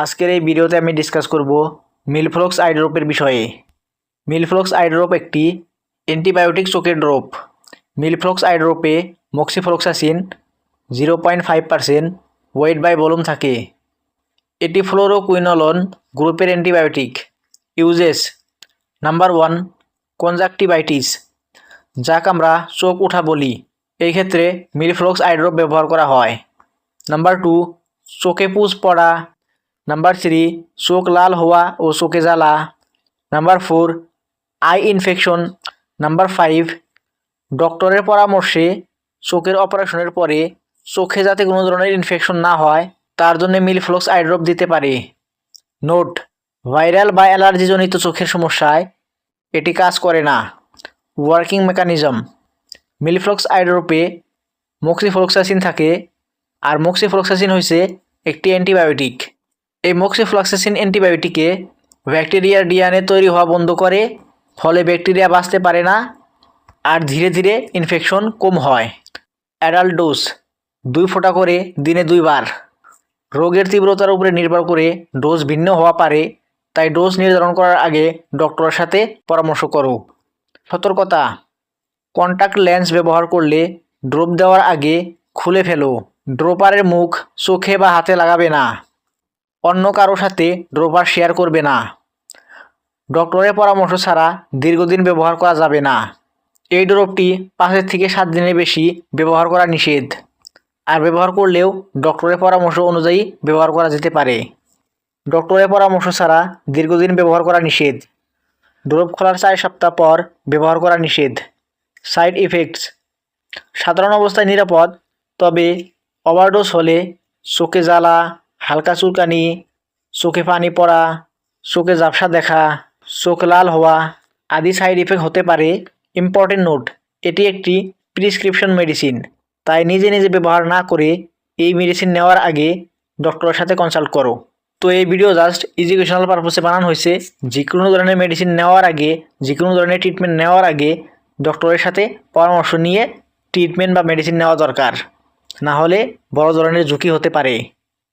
আজকের এই ভিডিওতে আমি ডিসকাস করব মিলফ্লক্স আই ড্রপের বিষয়ে। মিলফ্লক্স আই ড্রপ একটি অ্যান্টিবায়োটিক চোখের ড্রপ। মিলফ্লক্স আই ড্রপে মক্সিফ্লোক্সাসিন 0.5% ওয়েট বাই ভলিউম থাকে। এটি ফ্লোরোকুইনোলোন গ্রুপের অ্যান্টিবায়োটিক। ইউজেস: নাম্বার 1, কনজাংটিভাইটিস, যাকে আমরা চোখ ওঠা বলি, এই ক্ষেত্রে মিলফ্লক্স আই ড্রপ ব্যবহার করা হয়। নাম্বার 2, চোখে পুজ পড়া। নাম্বার 3, চোখ লাল হওয়া ও চোখে জ্বালা। Number 4, I infection. নাম্বার 5, ডক্টরের পরামর্শে চোখের অপারেশনের পরে চোখে যাতে কোনো ধরনের ইনফেকশন না হয় তার জন্য মিলফ্লক্স আই ড্রপ দিতে পারে। নোট: ভাইরাল বা অ্যালার্জিজনিত চোখের সমস্যায় এটি কাজ করে না। ওয়ার্কিং মেকানিজম: মিলফ্লক্স আই ড্রপে মক্সিফ্লোক্সাসিন থাকে, আর মক্সিফ্লোক্সাসিন হচ্ছে একটি অ্যান্টিবায়োটিক। এই মক্সিফ্লোক্সাসিন অ্যান্টিবায়োটিকে ব্যাকটেরিয়ার ডিএনএ তৈরি হওয়া বন্ধ করে, ফলে ব্যাকটেরিয়া বাঁচতে পারে না আর ধীরে ধীরে ইনফেকশন কম হয়। অ্যাডাল্ট ডোজ: 2 ফোঁটা করে দিনে 2 বার। রোগের তীব্রতার উপরে নির্ভর করে ডোজ ভিন্ন হওয়া পারে, তাই ডোজ নির্ধারণ করার আগে ডক্টরের সাথে পরামর্শ করো। সতর্কতা: কন্ট্যাক্ট লেন্স ব্যবহার করলে ড্রপ দেওয়ার আগে খুলে ফেলো। ড্রপারের মুখ চোখে বা হাতে লাগাবে না। অন্য কারো সাথে ড্রপার শেয়ার করবে না। ডক্টরের পরামর্শ ছাড়া দীর্ঘদিন ব্যবহার করা যাবে না। এই ড্রপটি 5 থেকে 7 দিনের বেশি ব্যবহার করা নিষেধ, আর ব্যবহার করলেও ডক্টরের পরামর্শ অনুযায়ী ব্যবহার করা যেতে পারে। ডক্টরের পরামর্শ ছাড়া দীর্ঘদিন ব্যবহার করা নিষেধ। ড্রপ খোলার 4 সপ্তাহ পর ব্যবহার করা নিষেধ। সাইড ইফেক্টস: সাধারণ অবস্থায় নিরাপদ, তবে ওভারডোজ হলে চোখে জ্বালা, হালকা চুলকানি, চোখে পানি পড়া, চোখে ঝাপসা দেখা, চোখ লাল হওয়া আদি সাইড ইফেক্ট হতে পারে। ইম্পর্টেন্ট নোট: এটি একটি প্রিসক্রিপশন মেডিসিন, তাই নিজে নিজে ব্যবহার না করে এই মেডিসিন নেওয়ার আগে ডক্টরের সাথে কনসাল্ট করো। তো এই ভিডিও জাস্ট এডুকেশনাল পারপসে বানানো হয়েছে। যে কোনো ধরনের মেডিসিন নেওয়ার আগে, যে কোনো ধরনের ট্রিটমেন্ট নেওয়ার আগে ডক্টরের সাথে পরামর্শ নিয়ে ট্রিটমেন্ট বা মেডিসিন নেওয়া দরকার, না হলে বড় ধরনের ঝুঁকি হতে পারে।